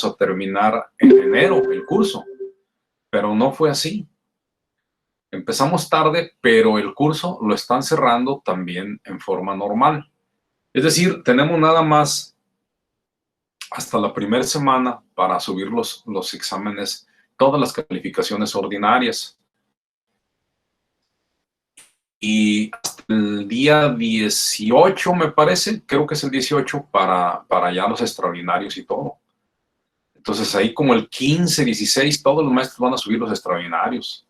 a terminar en enero el curso, pero no fue así. Empezamos tarde, pero el curso lo están cerrando también en forma normal. Es decir, tenemos nada más hasta la primera semana para subir los exámenes, todas las calificaciones ordinarias. Y hasta el día 18, me parece, creo que es el 18, para ya los extraordinarios y todo. Entonces ahí como el 15, 16, todos los maestros van a subir los extraordinarios.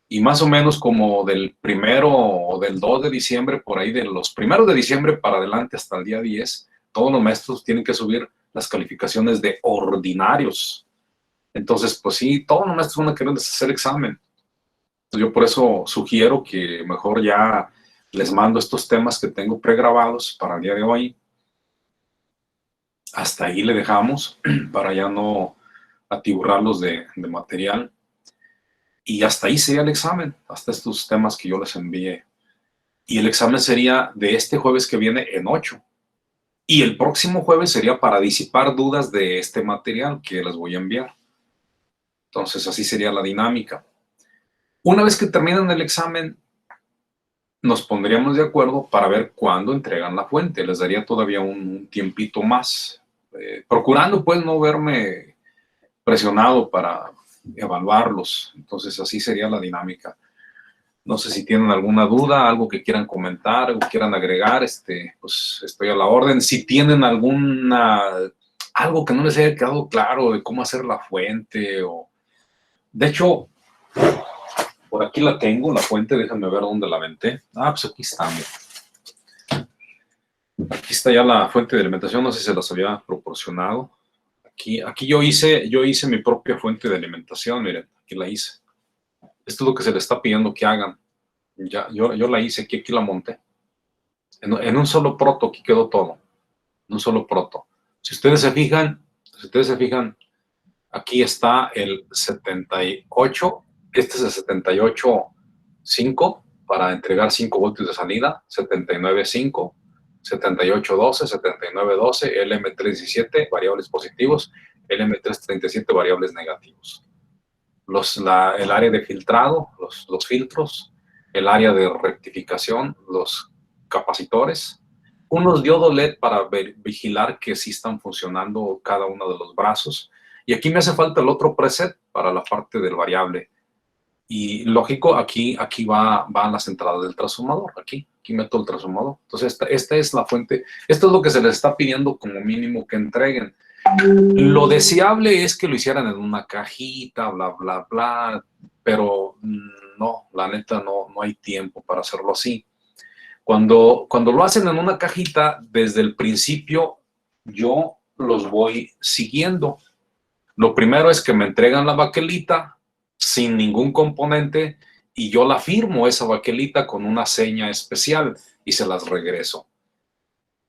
Y más o menos como del 1 o del 2 de diciembre, por ahí de los 1 de diciembre para adelante hasta el día 10, todos los maestros tienen que subir las calificaciones de ordinarios. Entonces, pues sí, todos los maestros van a querer hacer examen. Entonces, yo por eso sugiero que mejor ya les mando estos temas que tengo pregrabados para el día de hoy. Hasta ahí le dejamos para ya no atiborrarlos de material. Y hasta ahí sería el examen, hasta estos temas que yo les envié. Y el examen sería de este jueves que viene en 8. Y el próximo jueves sería para disipar dudas de este material que les voy a enviar. Entonces, así sería la dinámica. Una vez que terminen el examen, nos pondríamos de acuerdo para ver cuándo entregan la fuente. Les daría todavía un tiempito más, procurando pues no verme presionado para evaluarlos. Entonces, así sería la dinámica. No sé si tienen alguna duda, algo que quieran comentar, algo que quieran agregar, pues estoy a la orden. Si tienen algo que no les haya quedado claro de cómo hacer la fuente, o de hecho, por aquí la tengo, la fuente, déjenme ver dónde la aventé. Pues aquí está, mira. Aquí está ya la fuente de alimentación, no sé si se las había proporcionado. Aquí yo hice mi propia fuente de alimentación, miren, aquí la hice. Esto es lo que se les está pidiendo que hagan. Ya, yo la hice, aquí la monté. En un solo proto, aquí quedó todo. En un solo proto. Si ustedes se fijan, aquí está el 78. Este es el 78.5 para entregar 5 voltios de salida. 79.5, 78.12, 79.12, LM317, variables positivos, LM337, variables negativos. El área de filtrado, los filtros, el área de rectificación, los capacitores, unos diodos LED para vigilar que sí están funcionando cada uno de los brazos. Y aquí me hace falta el otro preset para la parte del variable. Y lógico, aquí van las entradas del transformador. Aquí meto el transformador. Entonces, esta es la fuente. Esto es lo que se les está pidiendo como mínimo que entreguen. Lo deseable es que lo hicieran en una cajita, bla, bla, bla, pero no, la neta no hay tiempo para hacerlo así. Cuando lo hacen en una cajita, desde el principio yo los voy siguiendo. Lo primero es que me entregan la baquelita sin ningún componente y yo la firmo, esa baquelita, con una seña especial y se las regreso.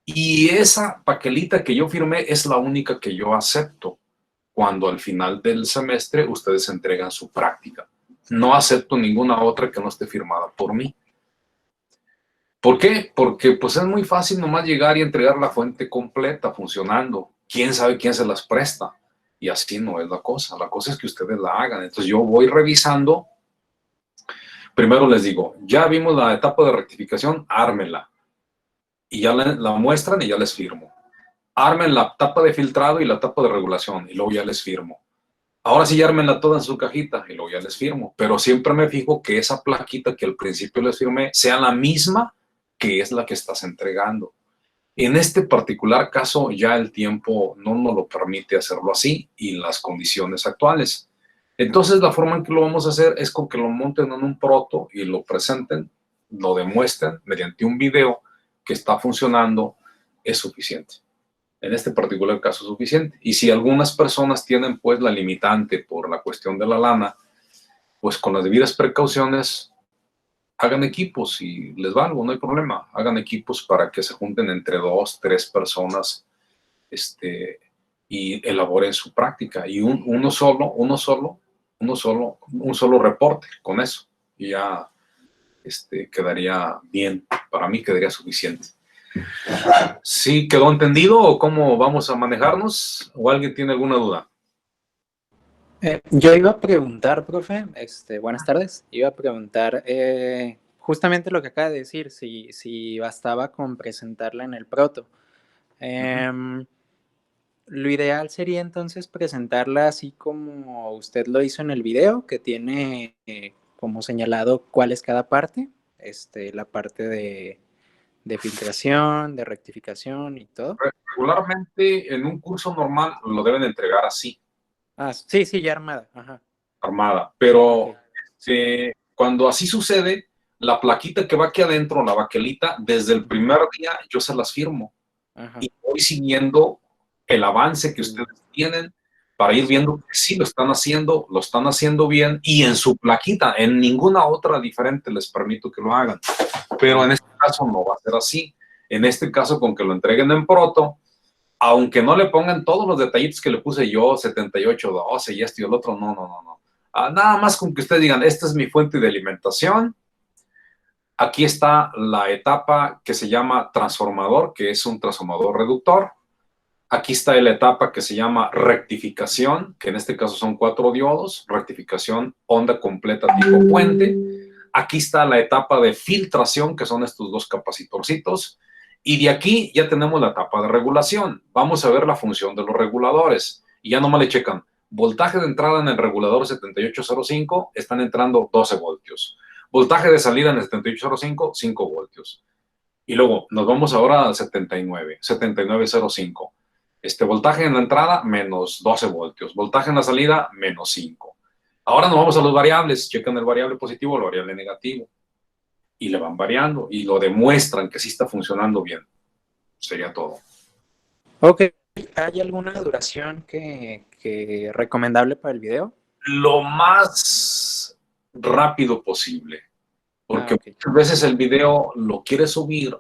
Y esa baquelita que yo firmé es la única que yo acepto cuando al final del semestre ustedes entregan su práctica. No acepto ninguna otra que no esté firmada por mí. ¿Por qué? Porque pues es muy fácil nomás llegar y entregar la fuente completa funcionando. ¿Quién sabe quién se las presta? Y así no es la cosa. La cosa es que ustedes la hagan. Entonces yo voy revisando. Primero les digo, ya vimos la etapa de rectificación, ármenla. Y ya la muestran y ya les firmo. Armen la tapa de filtrado y la tapa de regulación y luego ya les firmo. Ahora sí, ármenla toda en su cajita y luego ya les firmo. Pero siempre me fijo que esa plaquita que al principio les firmé sea la misma que es la que estás entregando. En este particular caso ya el tiempo no nos lo permite hacerlo así y las condiciones actuales. Entonces la forma en que lo vamos a hacer es con que lo monten en un proto y lo presenten, lo demuestren mediante un video que está funcionando, es suficiente. En este particular caso es suficiente. Y si algunas personas tienen pues la limitante por la cuestión de la lana, pues con las debidas precauciones hagan equipos y les valgo, no hay problema. Hagan equipos para que se junten entre 2, 3 personas y elaboren su práctica. Y un solo reporte con eso. Y ya quedaría bien. Para mí quedaría suficiente. ¿Sí quedó entendido o cómo vamos a manejarnos? ¿O alguien tiene alguna duda? Yo iba a preguntar, profe, buenas tardes, iba a preguntar justamente lo que acaba de decir, si bastaba con presentarla en el proto. Ujú. Em, lo ideal sería entonces presentarla así como usted lo hizo en el video, que tiene como señalado cuál es cada parte, la parte de filtración, de rectificación y todo. Regularmente en un curso normal lo deben entregar así, Ah, sí, sí, ya armada, ajá, armada, ok, pero sí, cuando así sucede, la plaquita que va aquí adentro, la baquelita, desde el ujú, primer día yo se las firmo ajá, y voy siguiendo el avance que mm, ustedes tienen para ir sí, viendo que sí lo están haciendo bien y en su plaquita, en ninguna otra diferente les permito que lo hagan. Pero en ah, este caso no va a ser así. En este caso, con que lo entreguen en proto, aunque no le pongan todos los detallitos que le puse yo, 78, 12 y esto y el otro, no, no, no, no. Nada más con que ustedes digan, esta es mi fuente de alimentación, aquí está la etapa que se llama transformador, que es un transformador reductor. Aquí está la etapa que se llama rectificación, que en este caso son 4 diodos, rectificación onda completa tipo puente. Aquí está la etapa de filtración, que son estos dos capacitorcitos. Y de aquí ya tenemos la etapa de regulación. Vamos a ver la función de los reguladores. Y ya nomás le checan. Voltaje de entrada en el regulador 7805, están entrando 12 voltios. Voltaje de salida en el 7805, 5 voltios. Y luego nos vamos ahora al 79, 7905. Voltaje en la entrada, menos 12 voltios. Voltaje en la salida, menos 5. Ahora nos vamos a los variables. Checan el variable positivo o el variable negativo. Y le van variando y lo demuestran que sí está funcionando bien. Sería todo. ok. ¿Hay alguna duración que recomendable para el video? Lo más rápido posible. Ah, Porque ok. muchas veces el video lo quieres subir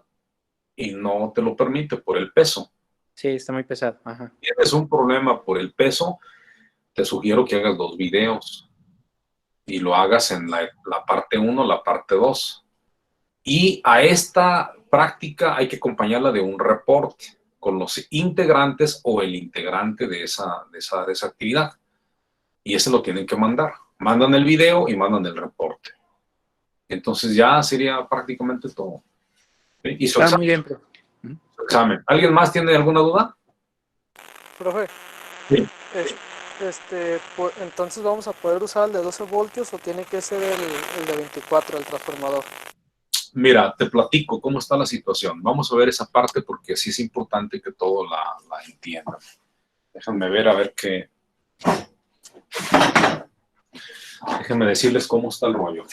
y no te lo permite por el peso. Sí, está muy pesado. Ajá. Si tienes un problema por el peso, te sugiero que hagas 2 videos y lo hagas en la parte uno, la parte 2. Y a esta práctica hay que acompañarla de un reporte con los integrantes o el integrante de esa actividad. Y ese lo tienen que mandar. Mandan el video y mandan el reporte. Entonces ya sería prácticamente todo. ¿Sí? Y su Ah, examen, muy bien, profe. Ujú. su examen. ¿Alguien más tiene alguna duda? Profe, Sí. entonces vamos a poder usar el de 12 voltios o tiene que ser el de 24, el transformador. Mira, te platico cómo está la situación. Vamos a ver esa parte porque sí es importante que todo la entiendan. Déjenme ver a ver qué. Déjenme decirles cómo está el rollo.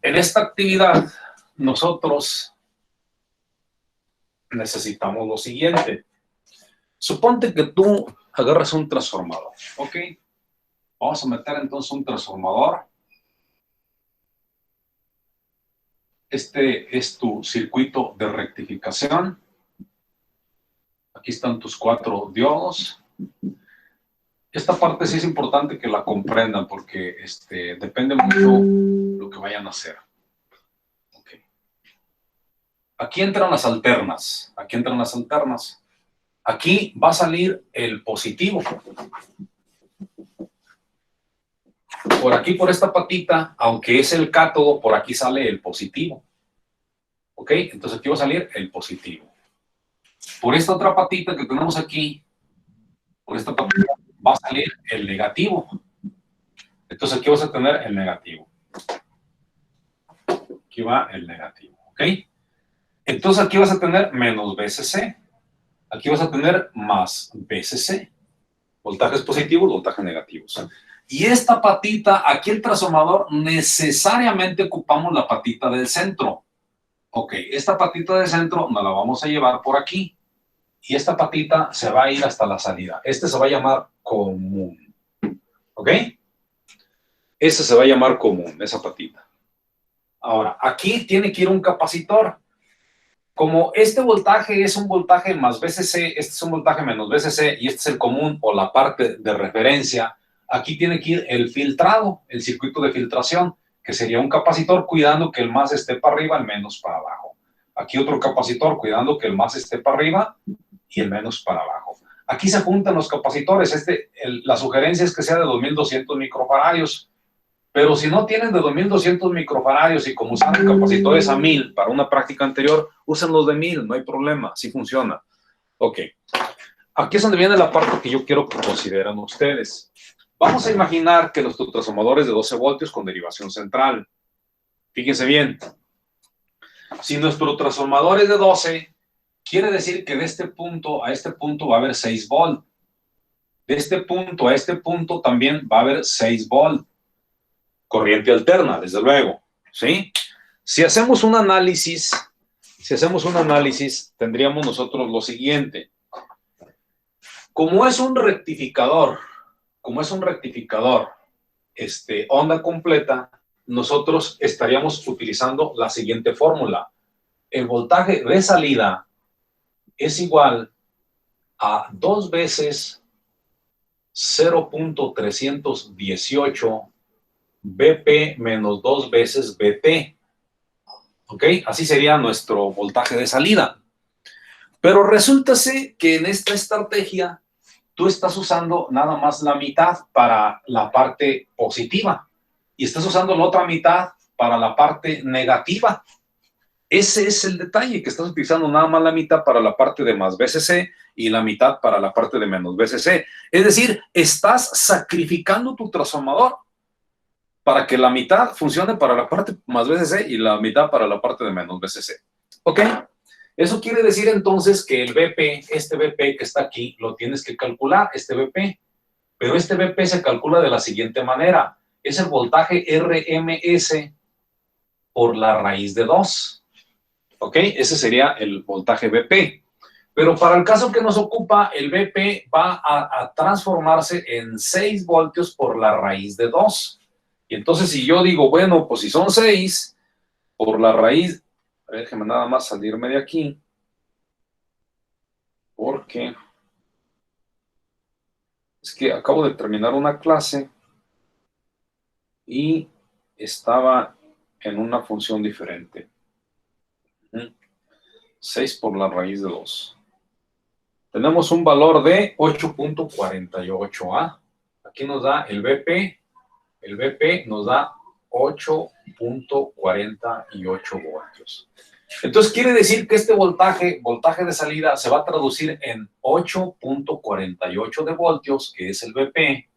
En esta actividad, nosotros necesitamos lo siguiente. Suponte que tú agarras un transformador, ¿ok? Vamos a meter entonces un transformador. Este es tu circuito de rectificación. Aquí están tus 4 diodos. Esta parte sí es importante que la comprendan porque depende mucho lo que vayan a hacer. Okay. Aquí entran las alternas. Aquí entran las alternas. Aquí va a salir el positivo. Por aquí, por esta patita, aunque es el cátodo, por aquí sale el positivo. ¿Ok? Entonces aquí va a salir el positivo. Por esta otra patita que tenemos aquí, por esta patita, va a salir el negativo. Entonces aquí vas a tener el negativo. Aquí va el negativo. ¿Ok? Entonces aquí vas a tener menos BCC. Aquí vas a tener más BCC. Voltajes positivos, voltajes negativos. Y esta patita, aquí el transformador, necesariamente ocupamos la patita del centro. Ok, esta patita del centro nos la vamos a llevar por aquí. Y esta patita se va a ir hasta la salida. Este se va a llamar común. ¿Ok? Ese se va a llamar común, esa patita. Ahora, aquí tiene que ir un capacitor. Como este voltaje es un voltaje más VCC, este es un voltaje menos VCC y este es el común o la parte de referencia, aquí tiene que ir el filtrado, el circuito de filtración, que sería un capacitor cuidando que el más esté para arriba, el menos para abajo. Aquí otro capacitor cuidando que el más esté para arriba y el menos para abajo. Aquí se juntan los capacitores. La sugerencia es que sea de 2200 microfaradios. Pero si no tienen de 2200 microfaradios y como usan capacitores a 1000 para una práctica anterior, usen los de 1000, no hay problema, así funciona. Ok. Aquí es donde viene la parte que yo quiero que consideren ustedes. Vamos a imaginar que nuestros transformadores de 12 voltios con derivación central. Fíjense bien. Si nuestro transformador es de 12, quiere decir que de este punto a este punto va a haber 6 volt. De este punto a este punto también va a haber 6 volt. Corriente alterna, desde luego, ¿sí? Si hacemos un análisis, tendríamos nosotros lo siguiente. Como es un rectificador, onda completa, nosotros estaríamos utilizando la siguiente fórmula. El voltaje de salida es igual a 2 veces 0.318 BP menos 2 veces BT. ¿Ok? Así sería nuestro voltaje de salida. Pero resulta que en esta estrategia tú estás usando nada más la mitad para la parte positiva y estás usando la otra mitad para la parte negativa. Ese es el detalle, que estás utilizando nada más la mitad para la parte de más VCC y la mitad para la parte de menos VCC. Es decir, estás sacrificando tu transformador para que la mitad funcione para la parte más VCC y la mitad para la parte de menos VCC. ¿Ok? Eso quiere decir entonces que el BP, este BP que está aquí, lo tienes que calcular, este BP. Pero este BP se calcula de la siguiente manera. Es el voltaje RMS por la raíz de 2. ¿Ok? Ese sería el voltaje BP. Pero para el caso que nos ocupa, el BP va a transformarse en 6 voltios por la raíz de 2. Y entonces si yo digo, bueno, pues si son 6 por la raíz, déjeme nada más salirme de aquí, porque es que acabo de terminar una clase y estaba en una función diferente. 6 por la raíz de 2. Tenemos un valor de 8.48. Aquí nos da el BP. El BP nos da 8.48 voltios. Entonces quiere decir que este voltaje de salida se va a traducir en 8.48 de voltios, que es el BP,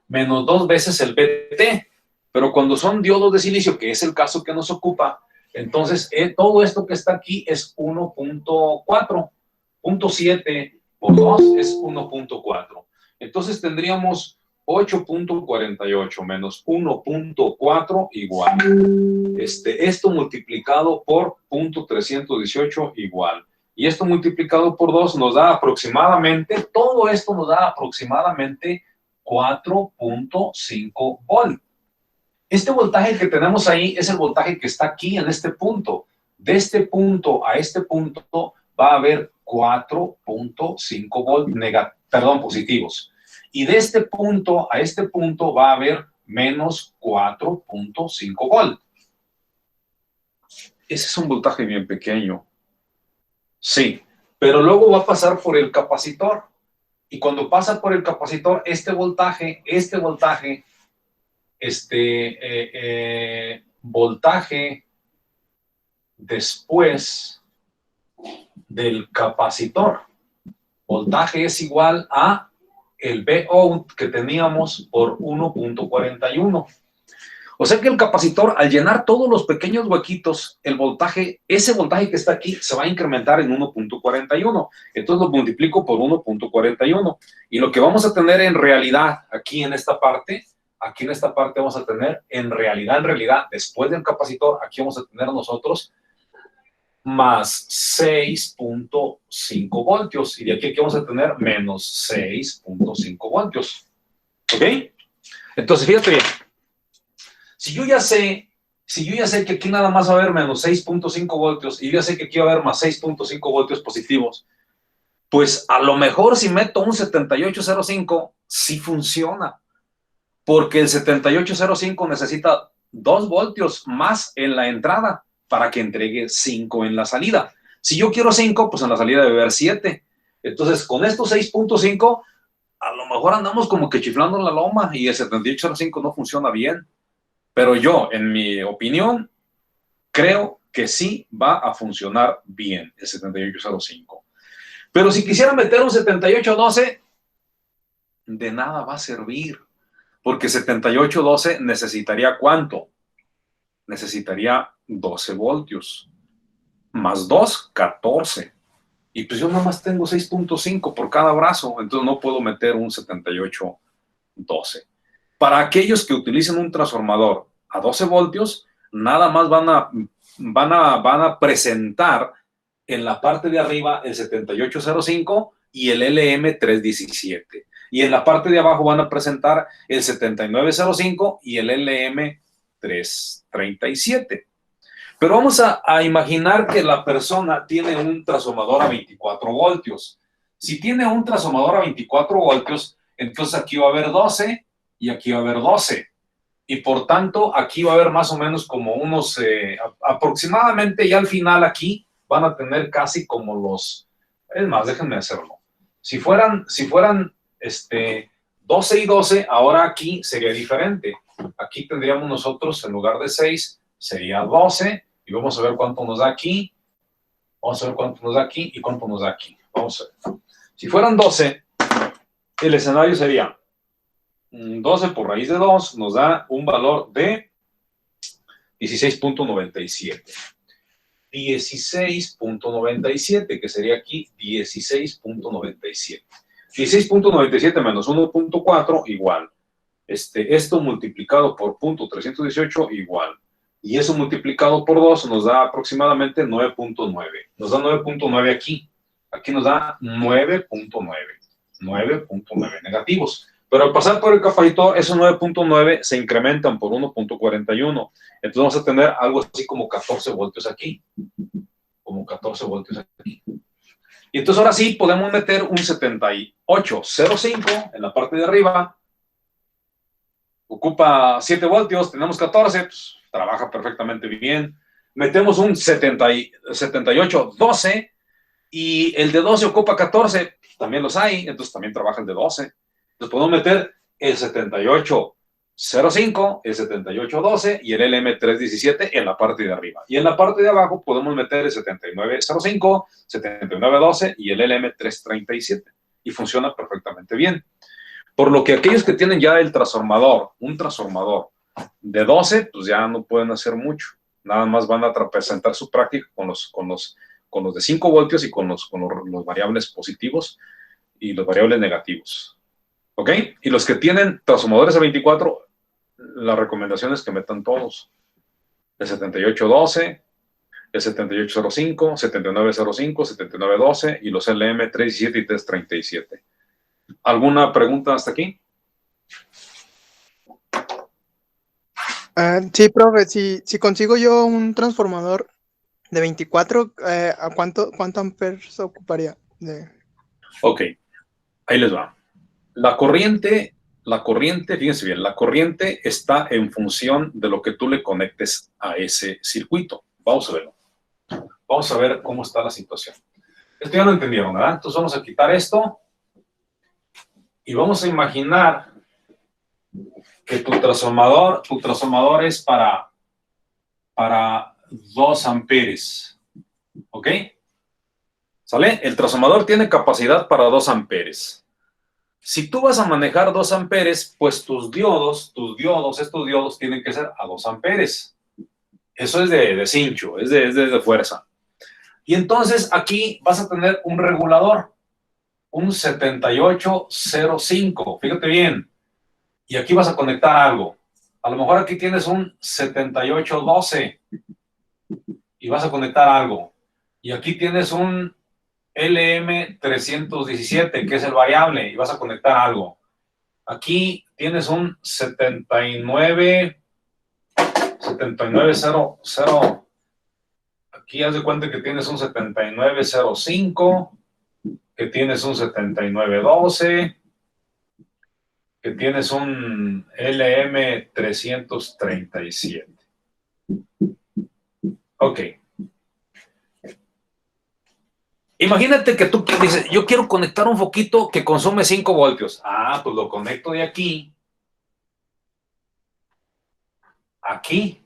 menos 2 veces el BT. Pero cuando son diodos de silicio, que es el caso que nos ocupa, entonces todo esto que está aquí es 1.4. 0.7 por 2 es 1.4. Entonces tendríamos 8.48 menos 1.4 igual. Esto multiplicado por 0.318 igual. Y esto multiplicado por 2 nos da aproximadamente, todo esto nos da aproximadamente 4.5 volt. Este voltaje que tenemos ahí es el voltaje que está aquí en este punto. De este punto a este punto va a haber 4.5 volt positivos. Y de este punto a este punto va a haber menos 4.5 volt. Ese es un voltaje bien pequeño. Sí, pero luego va a pasar por el capacitor. Y cuando pasa por el capacitor, voltaje después del capacitor. Voltaje es igual a el VO que teníamos por 1.41. O sea que el capacitor, al llenar todos los pequeños huequitos, ese voltaje que está aquí, se va a incrementar en 1.41. Entonces lo multiplico por 1.41. Y lo que vamos a tener en realidad, aquí en esta parte vamos a tener, en realidad, después del capacitor, aquí vamos a tener nosotros más 6.5 voltios. Y de aquí vamos a tener menos 6.5 voltios. ¿Ok? Entonces, fíjate bien. Si yo ya sé que aquí nada más va a haber menos 6.5 voltios y yo ya sé que aquí va a haber más 6.5 voltios positivos, pues a lo mejor si meto un 7805, sí funciona. Porque el 7805 necesita 2 voltios más en la entrada para que entregue 5 en la salida. Si yo quiero 5, pues en la salida debe haber 7. Entonces, con estos 6.5, a lo mejor andamos como que chiflando en la loma y el 7805 no funciona bien. Pero yo, en mi opinión, creo que sí va a funcionar bien el 7805. Pero si quisiera meter un 7812, de nada va a servir. Porque 7812 necesitaría ¿cuánto? Necesitaría 12 voltios. Más 2, 14. Y pues yo nada más tengo 6.5 por cada brazo, entonces no puedo meter un 7812. Para aquellos que utilicen un transformador a 12 voltios, nada más van a presentar en la parte de arriba el 7805 y el LM317. Y en la parte de abajo van a presentar el 7905 y el LM337. Pero vamos a imaginar que la persona tiene un transformador a 24 voltios. Si tiene un transformador a 24 voltios, entonces aquí va a haber 12 y aquí va a haber 12. Y por tanto, aquí va a haber más o menos como unos, aproximadamente ya al final aquí, van a tener casi como los, es más, déjenme hacerlo. Si fueran 12 y 12, ahora aquí sería diferente. Aquí tendríamos nosotros, en lugar de 6, sería 12, y vamos a ver cuánto nos da aquí, vamos a ver cuánto nos da aquí y cuánto nos da aquí. Vamos a ver. Si fueran 12, el escenario sería 12 por raíz de 2, nos da un valor de 16.97. 16.97, que sería aquí 16.97. 16.97 menos 1.4 igual. Esto multiplicado por .318 igual. Y eso multiplicado por 2 nos da aproximadamente 9.9. Nos da 9.9 aquí. Aquí nos da 9.9. 9.9 negativos. Pero al pasar por el capacitor, esos 9.9 se incrementan por 1.41. Entonces vamos a tener algo así como 14 voltios aquí. Como 14 voltios aquí. Y entonces ahora sí podemos meter un 7805 en la parte de arriba. Ocupa 7 voltios, tenemos 14, pues, trabaja perfectamente bien. Metemos un 7812 y el de 12 ocupa 14, también los hay, entonces también trabaja el de 12. Entonces podemos meter el 7805, el 7812 y el LM317 en la parte de arriba. Y en la parte de abajo podemos meter el 7905, 7912 y el LM337. Y funciona perfectamente bien. Por lo que aquellos que tienen ya el transformador, un transformador de 12, pues ya no pueden hacer mucho. Nada más van a presentar su práctica con los de 5 voltios y con los variables positivos y los variables negativos. ¿Ok? Y los que tienen transformadores a 24, la recomendación es que metan todos. El 7812, el 7805, 7905, 7912 y los LM317 y 337. ¿Alguna pregunta hasta aquí? Sí, profe, si consigo yo un transformador de 24, ¿a cuánto amperes ocuparía? Ok, ahí les va. La corriente, fíjense bien, la corriente está en función de lo que tú le conectes a ese circuito. Vamos a verlo. Vamos a ver cómo está la situación. Esto ya lo entendieron, ¿verdad? Entonces vamos a quitar esto y vamos a imaginar que tu transformador es para 2 amperes. ¿Ok? ¿Sale? El transformador tiene capacidad para 2 amperes. Si tú vas a manejar 2 amperes, pues estos diodos tienen que ser a 2 amperes. Eso es de cincho, es de fuerza. Y entonces aquí vas a tener un regulador, un 7805, fíjate bien. Y aquí vas a conectar algo. A lo mejor aquí tienes un 7812 y vas a conectar algo. Y aquí tienes un LM317, que es el variable, y vas a conectar algo. Aquí tienes un 7900. Aquí haz de cuenta que tienes un 7905, que tienes un 7912, que tienes un LM337. Ok. Imagínate que tú dices, yo quiero conectar un foquito que consume 5 voltios. Ah, pues lo conecto de aquí. Aquí.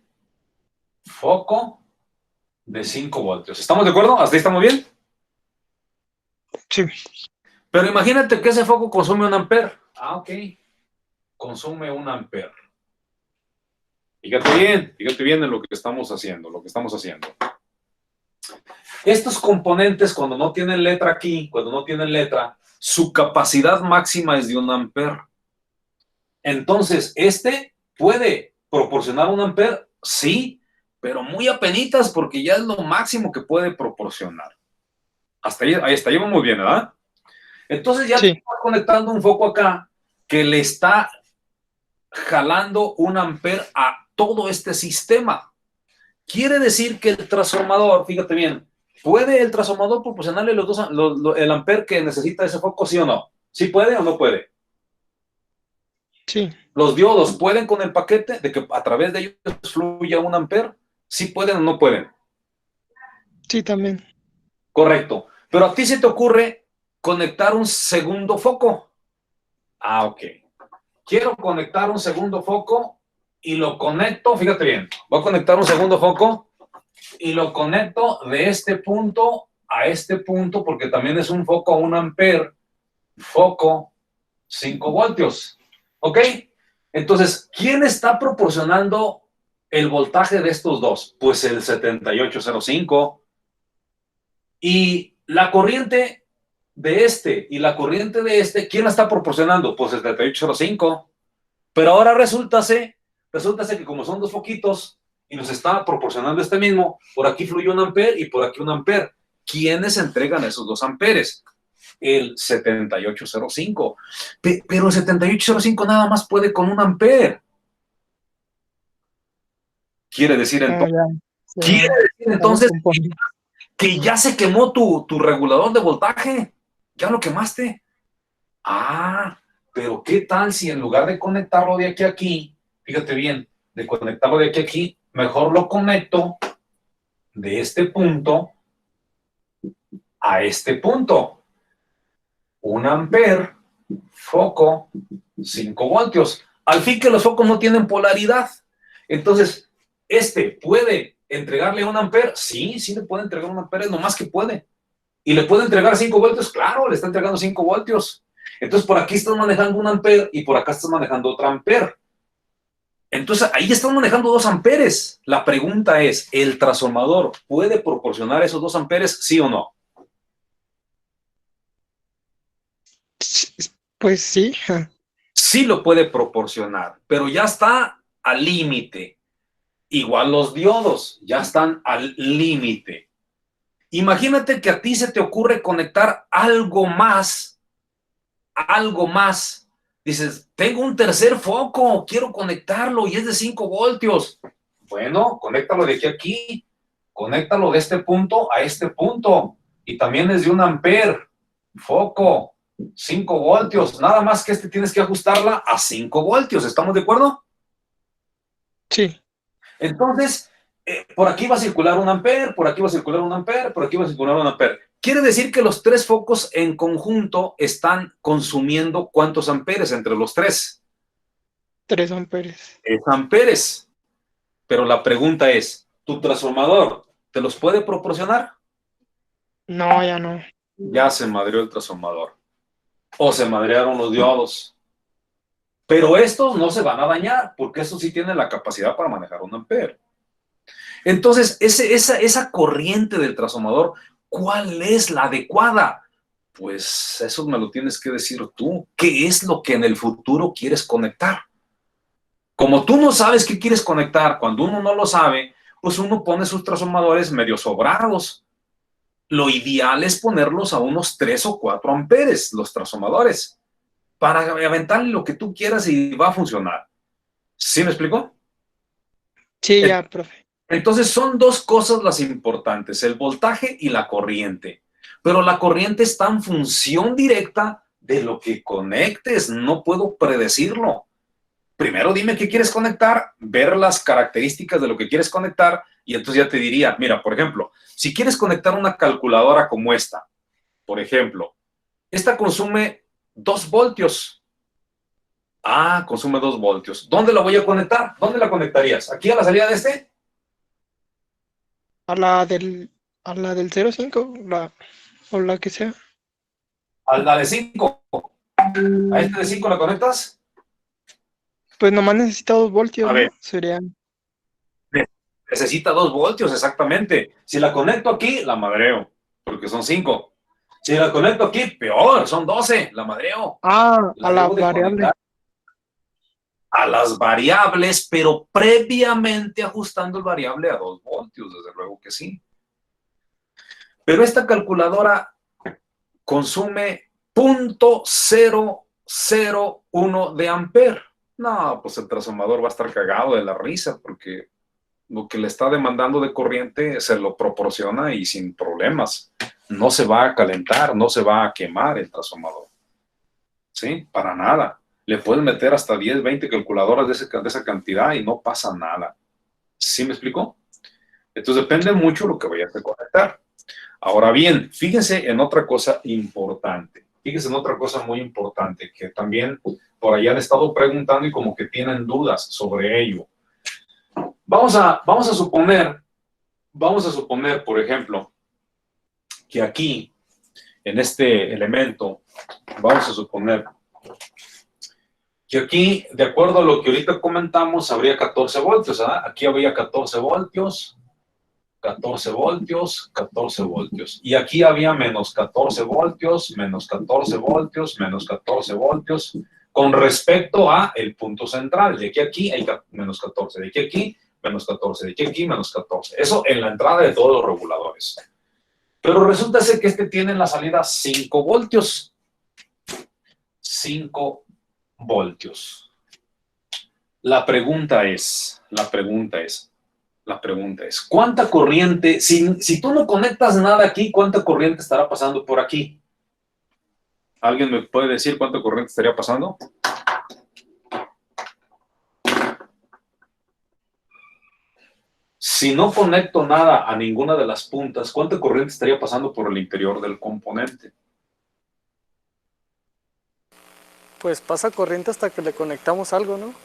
Foco de 5 voltios. ¿Estamos de acuerdo? ¿Hasta ahí estamos bien? Sí. Pero imagínate que ese foco consume 1 amper. Ah, ok. Consume 1 amper. Fíjate bien en lo que estamos haciendo, Estos componentes, cuando no tienen letra aquí, su capacidad máxima es de 1 amper. Entonces, este puede proporcionar 1 amper, sí, pero muy apenitas porque ya es lo máximo que puede proporcionar. Hasta ahí vamos bien, ¿verdad? Entonces ya Sí. estás conectando un foco acá que le está jalando 1 amper a todo este sistema. Quiere decir que el transformador, fíjate bien, ¿puede el transformador proporcionarle el amper que necesita ese foco, sí o no? ¿Sí puede o no puede? Sí. ¿Los diodos pueden con el paquete de que a través de ellos fluya 1 amper? ¿Sí pueden o no pueden? Sí, también. Correcto. Pero a ti se te ocurre conectar un segundo foco. Ah, ok. Quiero conectar un segundo foco y lo conecto, fíjate bien, voy a conectar un segundo foco y lo conecto de este punto a este punto porque también es un foco a 1 amper, foco 5 voltios. ¿Ok? Entonces, ¿quién está proporcionando el voltaje de estos dos? Pues el 7805. Y la corriente de este y la corriente de este, ¿quién la está proporcionando? Pues el 7805. Pero ahora resulta que como son dos foquitos y nos está proporcionando este mismo, por aquí fluye 1 amper y por aquí 1 amper. ¿Quiénes entregan esos 2 amperes? El 7805. Pero el 7805 nada más puede con 1 amper. Quiere decir entonces, Ya. que ya se quemó tu regulador de voltaje. Ya lo quemaste. Ah, pero ¿qué tal si en lugar de conectarlo de aquí a aquí, fíjate bien, de conectarlo de aquí a aquí, mejor lo conecto de este punto a este punto? 1 amper, foco, 5 voltios. Al fin que los focos no tienen polaridad. Entonces, ¿este puede entregarle 1 amper? Sí, sí le puede entregar 1 amper, es lo más que puede. ¿Y le puede entregar 5 voltios? Claro, le está entregando 5 voltios. Entonces, por aquí estás manejando 1 amper y por acá estás manejando otro amper. Entonces, ahí estás manejando 2 amperes. La pregunta es, ¿el transformador puede proporcionar esos 2 amperes, sí o no? Pues sí. Sí lo puede proporcionar, pero ya está al límite. Igual los diodos, ya están al límite. Imagínate que a ti se te ocurre conectar algo más. Dices, tengo un tercer foco, quiero conectarlo y es de 5 voltios. Bueno, conéctalo de aquí a aquí, conéctalo de este punto a este punto y también es de 1 amper, foco, 5 voltios. Nada más que tienes que ajustarla a 5 voltios. ¿Estamos de acuerdo? Sí. Entonces, por aquí va a circular 1 amper, por aquí va a circular 1 amper, por aquí va a circular 1 amper. Quiere decir que los 3 focos en conjunto están consumiendo ¿cuántos amperes entre los 3? 3 amperes. 3 amperes. Pero la pregunta es, ¿tu transformador te los puede proporcionar? No, ya no. Ya se madreó el transformador. O se madrearon los diodos. Pero estos no se van a dañar, porque estos sí tienen la capacidad para manejar 1 amper. Entonces, esa corriente del transformador, ¿cuál es la adecuada? Pues eso me lo tienes que decir tú. ¿Qué es lo que en el futuro quieres conectar? Como tú no sabes qué quieres conectar, cuando uno no lo sabe, pues uno pone sus transformadores medio sobrados. Lo ideal es ponerlos a unos 3 o 4 amperes, los transformadores, para aventarle lo que tú quieras y va a funcionar. ¿Sí me explico? Sí, ya, profe. Entonces son 2 cosas las importantes, el voltaje y la corriente. Pero la corriente está en función directa de lo que conectes, no puedo predecirlo. Primero dime qué quieres conectar, ver las características de lo que quieres conectar y entonces ya te diría, mira, por ejemplo, si quieres conectar una calculadora como esta, Por ejemplo, esta consume 2 voltios. Ah, consume 2 voltios. ¿Dónde la voy a conectar? ¿Dónde la conectarías? ¿Aquí a la salida de este? A la del 0,5, o la que sea. A la de 5. ¿A este de 5 la conectas? Pues nomás necesita 2 voltios, A ver. ¿no? Serían. Necesita 2 voltios, exactamente. Si la conecto aquí, la madreo, porque son 5. Si la conecto aquí, peor, son 12, la madreo. Ah, La a la debo de variable. conectar a las variables, pero previamente ajustando el variable a 2 voltios, desde luego que sí. Pero esta calculadora consume 0.001 de amper. No, pues el transformador va a estar cagado de la risa, porque lo que le está demandando de corriente se lo proporciona y sin problemas. No se va a calentar, no se va a quemar el transformador. ¿Sí? Para nada. Le pueden meter hasta 10, 20 calculadoras de esa cantidad y no pasa nada. ¿Sí me explicó? Entonces depende mucho lo que vayas a conectar. Ahora bien, fíjense en otra cosa importante. Fíjense en otra cosa muy importante que también por allá han estado preguntando y como que tienen dudas sobre ello. Vamos a suponer, por ejemplo, que aquí, en este elemento, vamos a suponer que aquí, de acuerdo a lo que ahorita comentamos, habría 14 voltios, ¿verdad? Aquí habría 14 voltios, 14 voltios, 14 voltios. Y aquí había menos 14 voltios, menos 14 voltios, menos 14 voltios, con respecto a el punto central. De aquí a aquí hay menos 14, de aquí a aquí menos 14, de aquí a aquí menos 14. Eso en la entrada de todos los reguladores. Pero resulta ser que este tiene en la salida 5 voltios. 5 voltios. La pregunta es, ¿cuánta corriente, si tú no conectas nada aquí, cuánta corriente estará pasando por aquí? ¿Alguien me puede decir cuánta corriente estaría pasando? Si no conecto nada a ninguna de las puntas, ¿cuánta corriente estaría pasando por el interior del componente? Pues pasa corriente hasta que le conectamos algo, ¿no?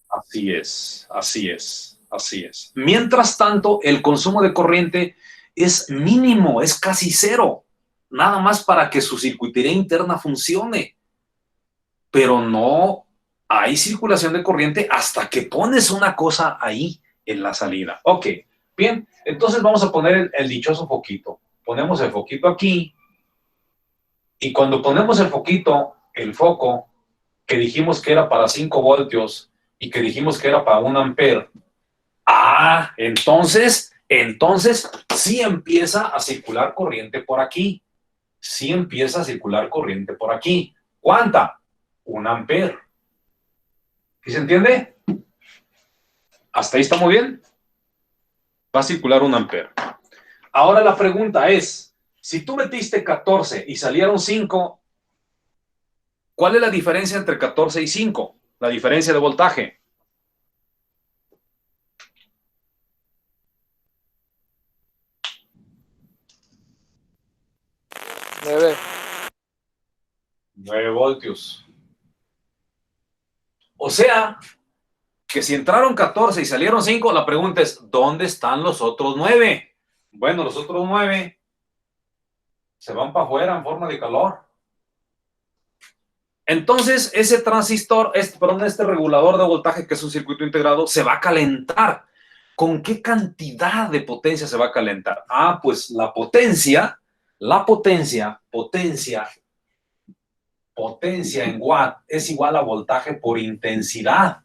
Así es, así es, así es. Mientras tanto, el consumo de corriente es mínimo, es casi cero, nada más para que su circuitería interna funcione. Pero no hay circulación de corriente hasta que pones una cosa ahí en la salida. Ok, bien, entonces vamos a poner el dichoso foquito. Ponemos el foquito aquí y cuando ponemos el foco, que dijimos que era para 5 voltios y que dijimos que era para 1 amper, entonces sí empieza a circular corriente por aquí. Sí empieza a circular corriente por aquí. ¿Cuánta? 1 amper. ¿Sí se entiende? ¿Hasta ahí está muy bien? Va a circular 1 amper. Ahora la pregunta es, si tú metiste 14 y salieron 5, ¿cuál es la diferencia entre 14 y 5? La diferencia de voltaje. 9. 9 voltios. O sea, que si entraron 14 y salieron 5, la pregunta es, ¿dónde están los otros 9? Bueno, los otros 9 se van para afuera en forma de calor. Entonces, ese transistor, este regulador de voltaje, que es un circuito integrado, se va a calentar. ¿Con qué cantidad de potencia se va a calentar? Pues la potencia en watt es igual a voltaje por intensidad.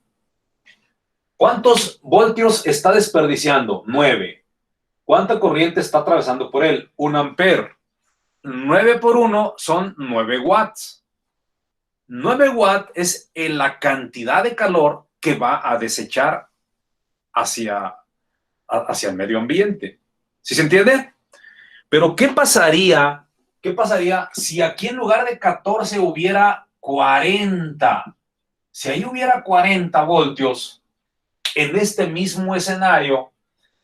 ¿Cuántos voltios está desperdiciando? 9. ¿Cuánta corriente está atravesando por él? 1 amper. 9 por 1 son 9 watts. 9 watts es la cantidad de calor que va a desechar hacia el medio ambiente. ¿Sí se entiende? Pero ¿qué pasaría si aquí en lugar de 14 hubiera 40? Si ahí hubiera 40 voltios en este mismo escenario,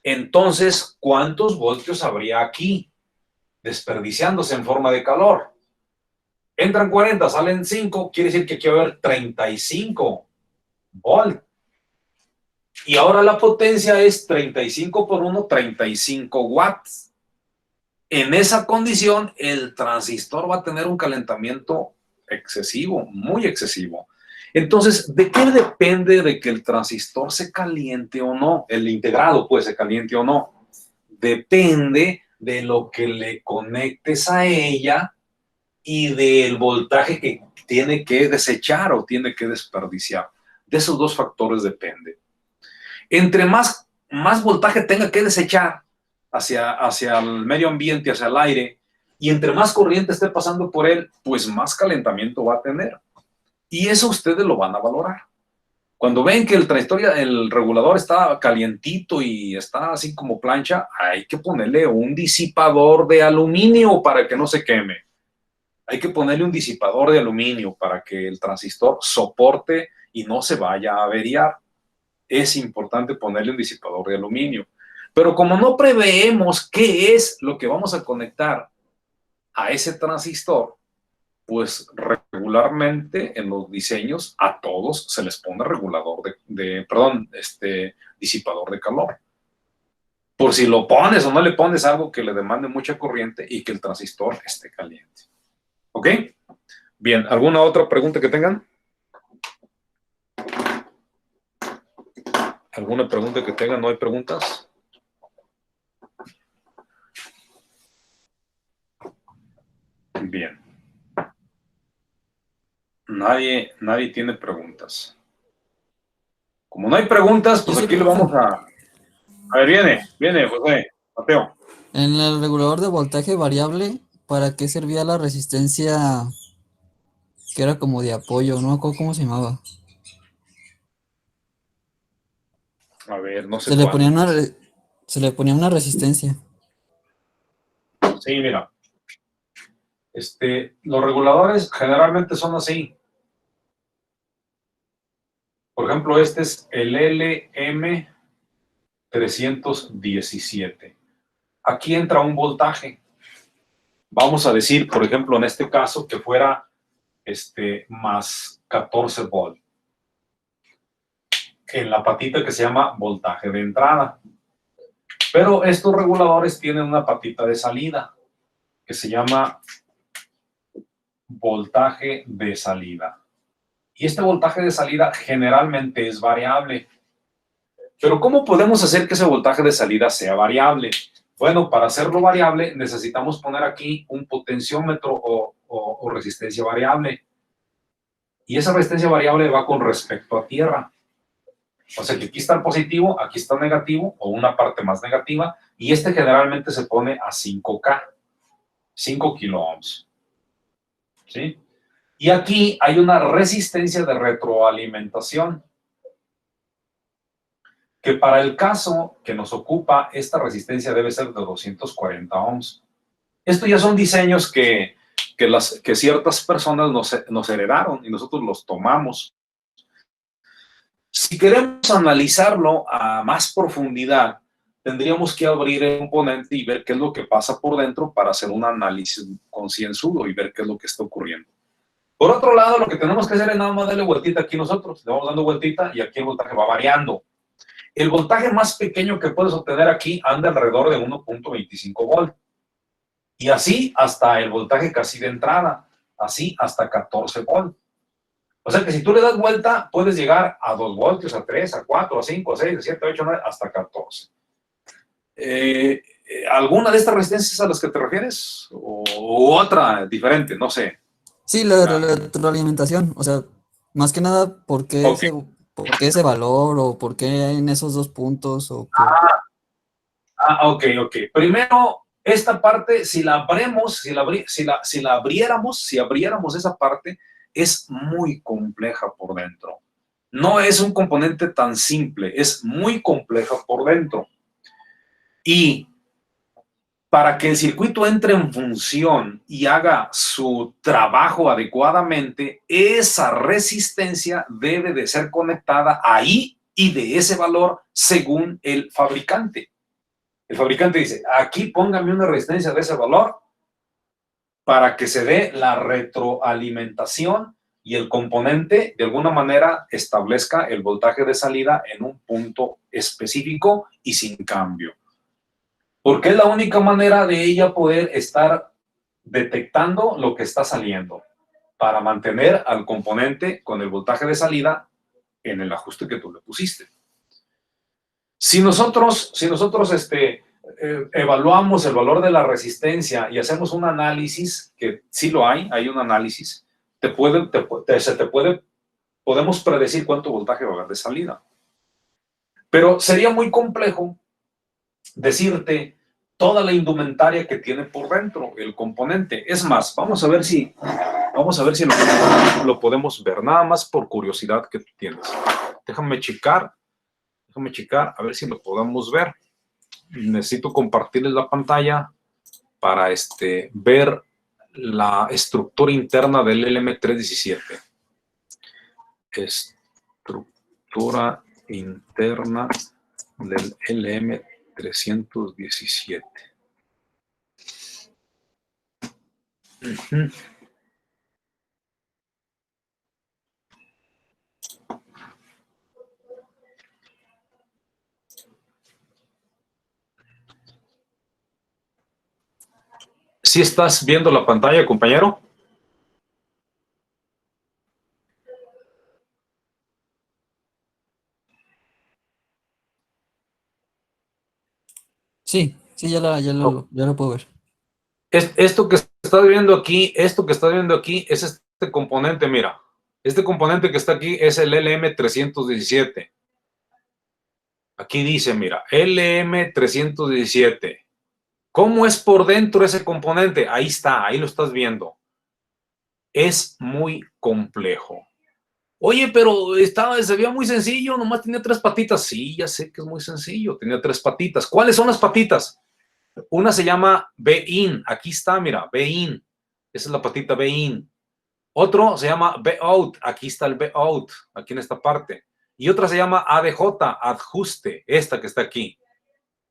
entonces, ¿cuántos voltios habría aquí? desperdiciándose en forma de calor. Entran 40, salen 5, quiere decir que aquí va a haber 35 volt. Y ahora la potencia es 35 por 1, 35 watts. En esa condición, el transistor va a tener un calentamiento excesivo, muy excesivo. Entonces, ¿de qué depende de que el transistor se caliente o no? El integrado, pues, se caliente o no. Depende de lo que le conectes a ella y del voltaje que tiene que desechar o tiene que desperdiciar. De esos dos factores depende. Entre más voltaje tenga que desechar hacia el medio ambiente, hacia el aire, y entre más corriente esté pasando por él, pues más calentamiento va a tener. Y eso ustedes lo van a valorar. Cuando ven que el transistor, el regulador está calientito y está así como plancha, hay que ponerle un disipador de aluminio para que no se queme. Hay que ponerle un disipador de aluminio para que el transistor soporte y no se vaya a averiar. Es importante ponerle un disipador de aluminio. Pero como no preveemos qué es lo que vamos a conectar a ese transistor, pues regularmente en los diseños a todos se les pone regulador disipador de calor. Por si lo pones o no le pones algo que le demande mucha corriente y que el transistor esté caliente. ¿Ok? Bien, ¿alguna otra pregunta que tengan? ¿Alguna pregunta que tengan? ¿No hay preguntas? Bien. Nadie tiene preguntas. Como no hay preguntas, pues aquí le vamos a... A ver, viene, José, Mateo. En el regulador de voltaje variable, ¿para qué servía la resistencia que era como de apoyo? No me acuerdo cómo se llamaba. A ver, no sé Se le cuál. ponía una resistencia. Sí, mira. Los reguladores generalmente son así. Por ejemplo, este es el LM317. Aquí entra un voltaje. Vamos a decir, por ejemplo, en este caso, que fuera más 14 volt. En la patita que se llama voltaje de entrada. Pero estos reguladores tienen una patita de salida que se llama voltaje de salida. Y este voltaje de salida generalmente es variable. Pero ¿cómo podemos hacer que ese voltaje de salida sea variable? Bueno, para hacerlo variable necesitamos poner aquí un potenciómetro o resistencia variable. Y esa resistencia variable va con respecto a tierra. O sea que aquí está el positivo, aquí está el negativo o una parte más negativa. Y generalmente se pone a 5K, 5 kiloohms. ¿Sí? Y aquí hay una resistencia de retroalimentación, que para el caso que nos ocupa, esta resistencia debe ser de 240 ohms. Estos ya son diseños que ciertas personas nos heredaron y nosotros los tomamos. Si queremos analizarlo a más profundidad, tendríamos que abrir el componente y ver qué es lo que pasa por dentro para hacer un análisis concienzudo y ver qué es lo que está ocurriendo. Por otro lado, lo que tenemos que hacer es nada más darle vueltita aquí nosotros. Le vamos dando vueltita y aquí el voltaje va variando. El voltaje más pequeño que puedes obtener aquí anda alrededor de 1.25 volt. Y así hasta el voltaje casi de entrada. Así hasta 14 volt. O sea que si tú le das vuelta, puedes llegar a 2 voltios, a 3, a 4, a 5, a 6, a 7, a 8, a 9, hasta 14. ¿Alguna de estas resistencias a las que te refieres? ¿O otra diferente? No sé. Sí, la retroalimentación. O sea, más que nada, ¿por qué, Okay. por qué ese valor o por qué en esos dos puntos? O qué? Ok. Primero, esta parte, si abriéramos esa parte, es muy compleja por dentro. No es un componente tan simple, es muy compleja por dentro. Y para que el circuito entre en función y haga su trabajo adecuadamente, esa resistencia debe de ser conectada ahí y de ese valor según el fabricante. El fabricante dice, aquí póngame una resistencia de ese valor para que se dé la retroalimentación y el componente de alguna manera establezca el voltaje de salida en un punto específico y sin cambio. Porque es la única manera de ella poder estar detectando lo que está saliendo para mantener al componente con el voltaje de salida en el ajuste que tú le pusiste. Si nosotros evaluamos el valor de la resistencia y hacemos un análisis, que sí lo hay un análisis, podemos predecir cuánto voltaje va a haber de salida. Pero sería muy complejo decirte toda la indumentaria que tiene por dentro el componente. Es más, vamos a ver si lo podemos ver, nada más por curiosidad que tú tienes. Déjame checar, a ver si lo podemos ver. Necesito compartirles la pantalla para ver la estructura interna del LM317. Estructura interna del LM317. ¿Sí estás viendo la pantalla, compañero? Sí, ya lo puedo ver. Esto que estás viendo aquí, es este componente, mira. Este componente que está aquí es el LM317. Aquí dice, mira, LM317. ¿Cómo es por dentro ese componente? Ahí está, ahí lo estás viendo. Es muy complejo. Oye, pero se veía muy sencillo, nomás tenía 3 patitas. Sí, ya sé que es muy sencillo, tenía 3 patitas. ¿Cuáles son las patitas? Una se llama B-in, aquí está, mira, B-in. Esa es la patita B-in. Otro se llama B-out, aquí está el B-out, aquí en esta parte. Y otra se llama ADJ, ajuste, esta que está aquí.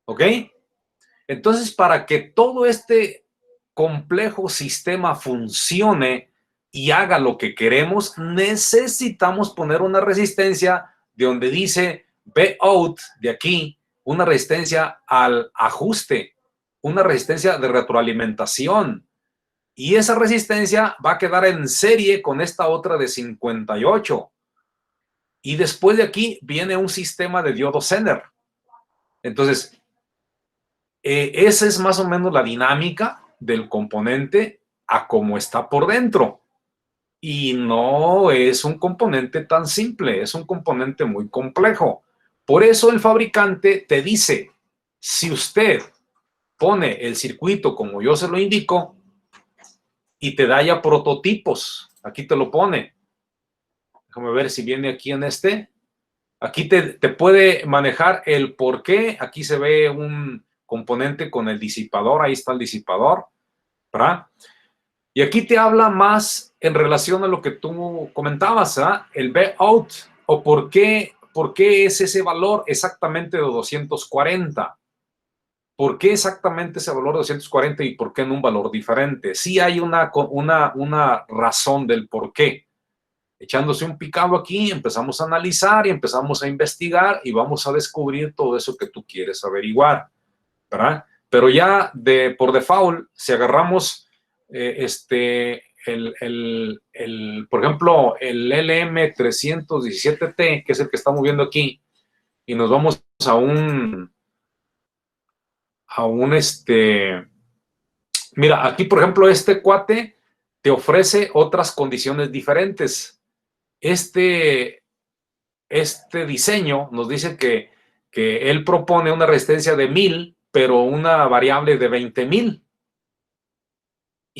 ¿Ok? Entonces, para que todo este complejo sistema funcione y haga lo que queremos, necesitamos poner una resistencia de donde dice B-out, de aquí, una resistencia al ajuste, una resistencia de retroalimentación. Y esa resistencia va a quedar en serie con esta otra de 58. Y después de aquí viene un sistema de diodo Zener. Entonces, esa es más o menos la dinámica del componente a cómo está por dentro. Y no es un componente tan simple, es un componente muy complejo. Por eso el fabricante te dice, si usted pone el circuito como yo se lo indico y te da ya prototipos, aquí te lo pone. Déjame ver si viene aquí en este. Aquí te puede manejar el por qué. Aquí se ve un componente con el disipador, ahí está el disipador, ¿verdad? Y aquí te habla más en relación a lo que tú comentabas, ¿verdad? El B-out, o por qué es ese valor exactamente de 240. ¿Por qué exactamente ese valor de 240 y por qué en un valor diferente? Sí hay una razón del por qué. Echándose un picado aquí, empezamos a analizar y empezamos a investigar y vamos a descubrir todo eso que tú quieres averiguar, ¿verdad? Pero ya por default, si agarramos por ejemplo, el LM317T, que es el que estamos viendo aquí, y nos vamos mira, aquí por ejemplo este cuate te ofrece otras condiciones diferentes. Este diseño nos dice que él propone una resistencia de 1000, pero una variable de 20,000.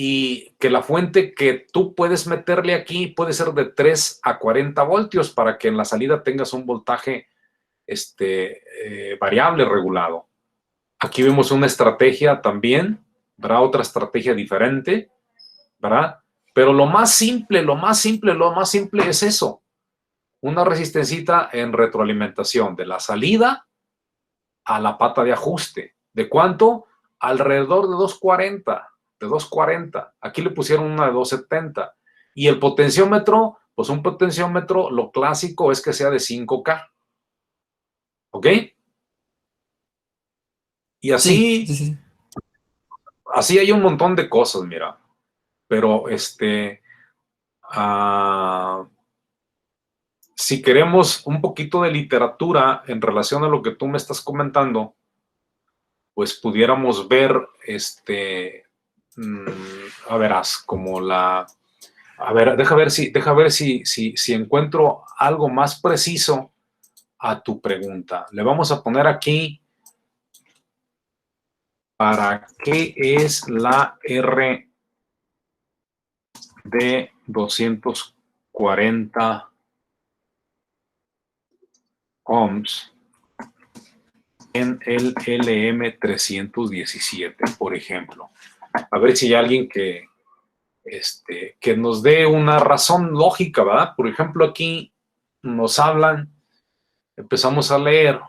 Y que la fuente que tú puedes meterle aquí puede ser de 3 a 40 voltios para que en la salida tengas un voltaje variable regulado. Aquí vemos una estrategia también, ¿verdad? Otra estrategia diferente, ¿verdad? Pero lo más simple es eso. Una resistencita en retroalimentación de la salida a la pata de ajuste. ¿De cuánto? Alrededor de 240. de 240. Aquí le pusieron una de 270. Y el potenciómetro, pues un potenciómetro, lo clásico es que sea de 5K. ¿Ok? Y así, Sí. así hay un montón de cosas, mira. Pero si queremos un poquito de literatura en relación a lo que tú me estás comentando, pues pudiéramos ver, a verás, como la... A ver, deja ver si encuentro algo más preciso a tu pregunta. Le vamos a poner aquí, ¿para qué es la R de 240 ohms en el LM317, por ejemplo? A ver si hay alguien que nos dé una razón lógica, ¿verdad? Por ejemplo, aquí nos hablan, empezamos a leer.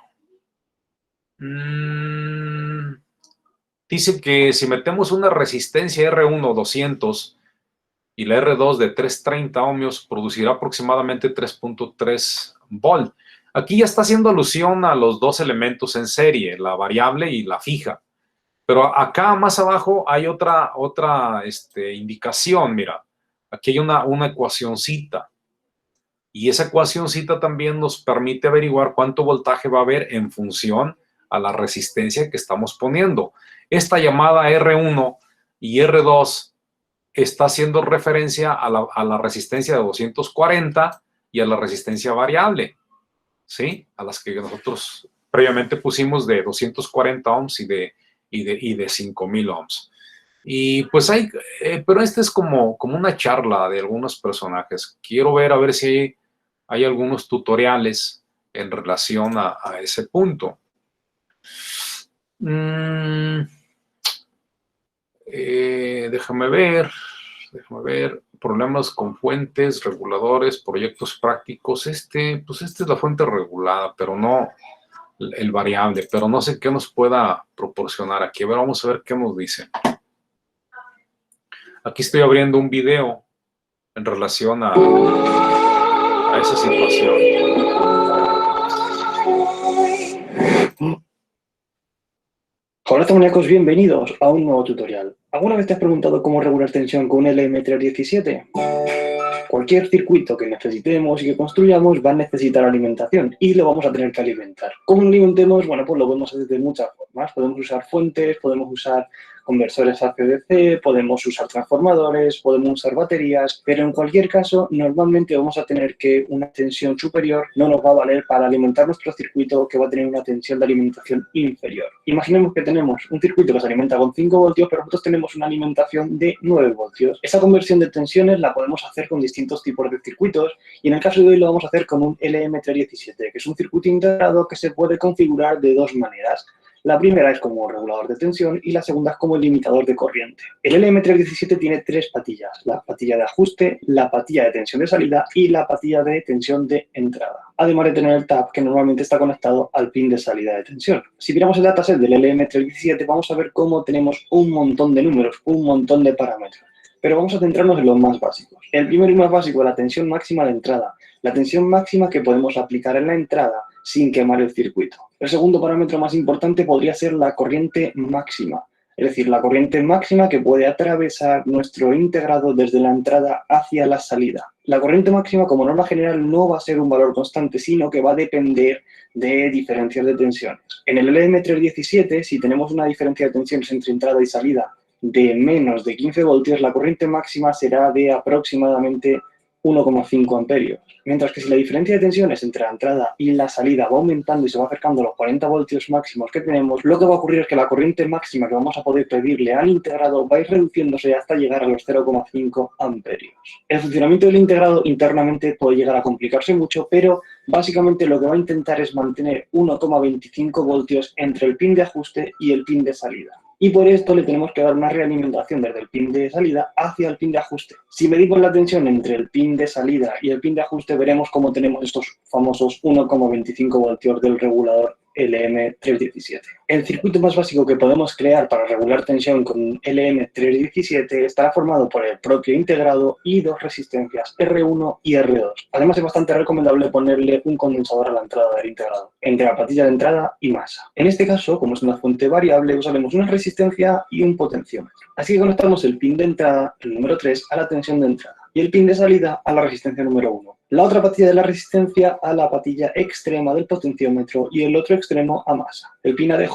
Dice que si metemos una resistencia R1 200 y la R2 de 330 ohmios, producirá aproximadamente 3.3 volt. Aquí ya está haciendo alusión a los dos elementos en serie, la variable y la fija. Pero acá más abajo hay otra indicación, mira. Aquí hay una ecuacioncita. Y esa ecuacioncita también nos permite averiguar cuánto voltaje va a haber en función a la resistencia que estamos poniendo. Esta llamada R1 y R2 está haciendo referencia a la resistencia de 240 y a la resistencia variable, ¿sí? A las que nosotros previamente pusimos de 240 ohms y de 5000 ohms. Y pues pero este es como una charla de algunos personajes. Quiero ver a ver si hay algunos tutoriales en relación a ese punto. Déjame ver. Problemas con fuentes, reguladores, proyectos prácticos. Pues esta es la fuente regulada, pero no el variable, pero no sé qué nos pueda proporcionar aquí. A ver, vamos a ver qué nos dice. Aquí estoy abriendo un video en relación a esa situación. Hola tomaníacos, bienvenidos a un nuevo tutorial. ¿Alguna vez te has preguntado cómo regular tensión con un LM317? Cualquier circuito que necesitemos y que construyamos va a necesitar alimentación y lo vamos a tener que alimentar. ¿Cómo lo alimentemos? Bueno, pues lo podemos hacer de muchas formas. Podemos usar fuentes, podemos usar conversores AC/DC, podemos usar transformadores, podemos usar baterías, pero en cualquier caso, normalmente vamos a tener que una tensión superior no nos va a valer para alimentar nuestro circuito, que va a tener una tensión de alimentación inferior. Imaginemos que tenemos un circuito que se alimenta con 5 voltios, pero nosotros tenemos una alimentación de 9 voltios. Esa conversión de tensiones la podemos hacer con distintos tipos de circuitos y en el caso de hoy lo vamos a hacer con un LM317, que es un circuito integrado que se puede configurar de dos maneras. La primera es como regulador de tensión y la segunda es como limitador de corriente. El LM317 tiene tres patillas: la patilla de ajuste, la patilla de tensión de salida y la patilla de tensión de entrada. Además de tener el tap que normalmente está conectado al pin de salida de tensión. Si miramos el dataset del LM317 vamos a ver cómo tenemos un montón de números, un montón de parámetros. Pero vamos a centrarnos en los más básicos. El primero y más básico es la tensión máxima de entrada. La tensión máxima que podemos aplicar en la entrada sin quemar el circuito. El segundo parámetro más importante podría ser la corriente máxima. Es decir, la corriente máxima que puede atravesar nuestro integrado desde la entrada hacia la salida. La corriente máxima, como norma general, no va a ser un valor constante, sino que va a depender de diferencias de tensiones. En el LM317, si tenemos una diferencia de tensiones entre entrada y salida de menos de 15 voltios, la corriente máxima será de aproximadamente 1,5 amperios. Mientras que si la diferencia de tensiones entre la entrada y la salida va aumentando y se va acercando a los 40 voltios máximos que tenemos, lo que va a ocurrir es que la corriente máxima que vamos a poder pedirle al integrado va a ir reduciéndose hasta llegar a los 0,5 amperios. El funcionamiento del integrado internamente puede llegar a complicarse mucho, pero básicamente lo que va a intentar es mantener 1,25 voltios entre el pin de ajuste y el pin de salida. Y por esto le tenemos que dar una realimentación desde el pin de salida hacia el pin de ajuste. Si medimos la tensión entre el pin de salida y el pin de ajuste, veremos cómo tenemos estos famosos 1,25 voltios del regulador LM317. El circuito más básico que podemos crear para regular tensión con LM317 estará formado por el propio integrado y dos resistencias R1 y R2. Además, es bastante recomendable ponerle un condensador a la entrada del integrado, entre la patilla de entrada y masa. En este caso, como es una fuente variable, usaremos una resistencia y un potenciómetro. Así que conectamos el pin de entrada, el número 3, a la tensión de entrada y el pin de salida a la resistencia número 1. La otra patilla de la resistencia a la patilla extrema del potenciómetro y el otro extremo a masa. El pin ADJ,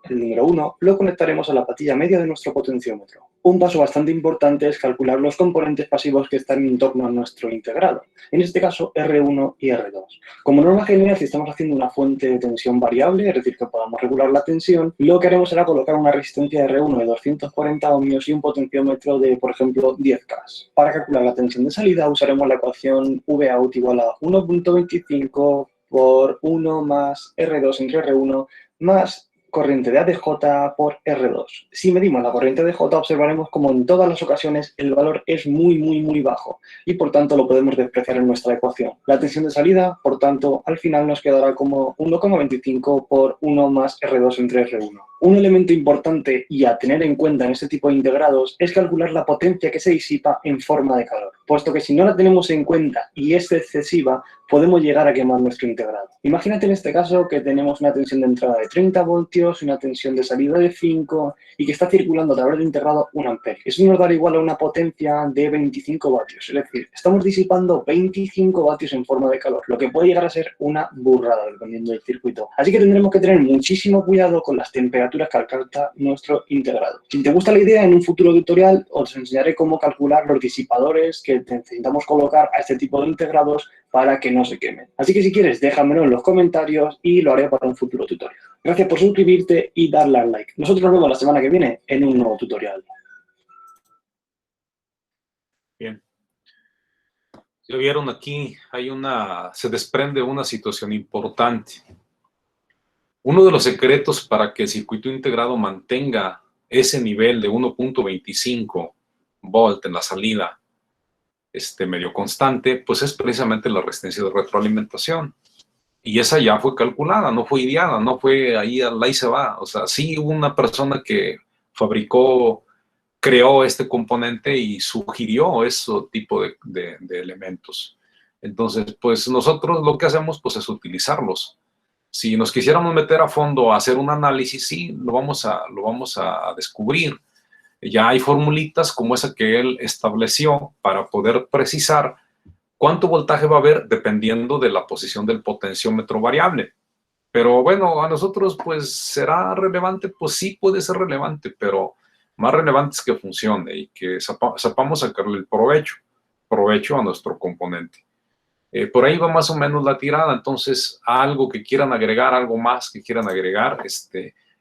el número 1, lo conectaremos a la patilla media de nuestro potenciómetro. Un paso bastante importante es calcular los componentes pasivos que están en torno a nuestro integrado, en este caso R1 y R2. Como norma general, si estamos haciendo una fuente de tensión variable, es decir, que podamos regular la tensión, lo que haremos será colocar una resistencia R1 de 240 ohmios y un potenciómetro de, por ejemplo, 10K. Para calcular la tensión de salida usaremos la ecuación Vout igual a 1.25 por 1 más R2 entre R1 más corriente de ADJ por R2. Si medimos la corriente de ADJ, observaremos como en todas las ocasiones el valor es muy bajo y por tanto lo podemos despreciar en nuestra ecuación. La tensión de salida, por tanto, al final nos quedará como 1,25 por 1 más R2 entre R1. Un elemento importante y a tener en cuenta en este tipo de integrados es calcular la potencia que se disipa en forma de calor, puesto que si no la tenemos en cuenta y es excesiva, podemos llegar a quemar nuestro integrado. Imagínate en este caso que tenemos una tensión de entrada de 30 voltios, una tensión de salida de 5 y que está circulando a través del integrado 1 amperio. Eso nos dará igual a una potencia de 25 vatios, es decir, estamos disipando 25 vatios en forma de calor, lo que puede llegar a ser una burrada dependiendo del circuito. Así que tendremos que tener muchísimo cuidado con las temperaturas que alcanza nuestro integrado. Si te gusta la idea, en un futuro tutorial os enseñaré cómo calcular los disipadores que necesitamos colocar a este tipo de integrados para que no se quemen. Así que si quieres, déjamelo en los comentarios y lo haré para un futuro tutorial. Gracias por suscribirte y darle al like. Nosotros nos vemos la semana que viene en un nuevo tutorial. Bien. Ya vieron aquí, se desprende una situación importante. Uno de los secretos para que el circuito integrado mantenga ese nivel de 1.25 volt en la salida medio constante, pues es precisamente la resistencia de retroalimentación. Y esa ya fue calculada, no fue ideada, no fue ahí se va. O sea, sí hubo una persona que creó este componente y sugirió ese tipo de elementos. Entonces, pues nosotros lo que hacemos pues es utilizarlos. Si nos quisiéramos meter a fondo a hacer un análisis, sí, lo vamos a descubrir. Ya hay formulitas como esa que él estableció para poder precisar cuánto voltaje va a haber dependiendo de la posición del potenciómetro variable. Pero bueno, a nosotros pues será relevante, pues sí puede ser relevante, pero más relevante es que funcione y que sepamos sacarle el provecho a nuestro componente. Por ahí va más o menos la tirada. Entonces, algo que quieran agregar, algo más que quieran agregar,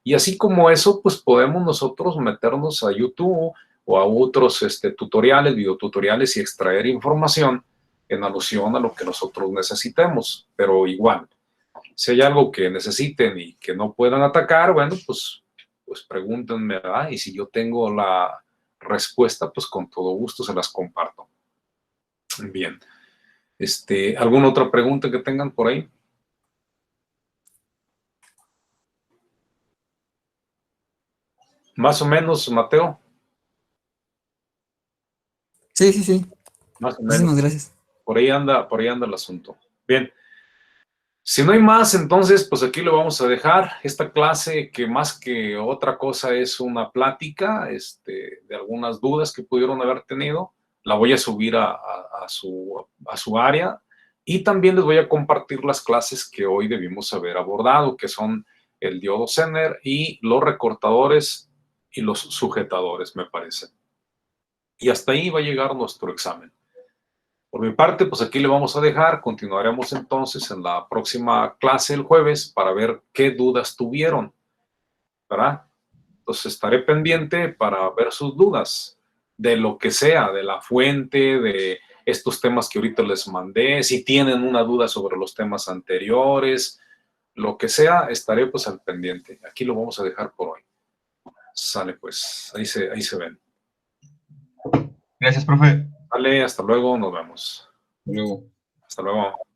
y así como eso, pues podemos nosotros meternos a YouTube o a otros tutoriales, videotutoriales y extraer información en alusión a lo que nosotros necesitemos. Pero igual, si hay algo que necesiten y que no puedan atacar, bueno, pues pregúntenme, ¿verdad? Y si yo tengo la respuesta, pues con todo gusto se las comparto. Bien. ¿Alguna otra pregunta que tengan por ahí? Más o menos, Mateo. Sí. Más o Muchísimas menos. gracias. Por ahí anda el asunto. Bien. Si no hay más, entonces, pues aquí lo vamos a dejar. Esta clase, que más que otra cosa es una plática de algunas dudas que pudieron haber tenido, la voy a subir a su área y también les voy a compartir las clases que hoy debimos haber abordado, que son el diodo Zener y los recortadores y los sujetadores, me parece. Y hasta ahí va a llegar nuestro examen. Por mi parte, pues aquí le vamos a dejar. Continuaremos entonces en la próxima clase el jueves para ver qué dudas tuvieron, ¿verdad? Entonces estaré pendiente para ver sus dudas de lo que sea, de la fuente, de estos temas que ahorita les mandé. Si tienen una duda sobre los temas anteriores, lo que sea, estaré pues al pendiente. Aquí lo vamos a dejar por hoy. Sale pues, ahí se ven. Gracias, profe. Vale, hasta luego, nos vemos. Hasta luego. Hasta luego.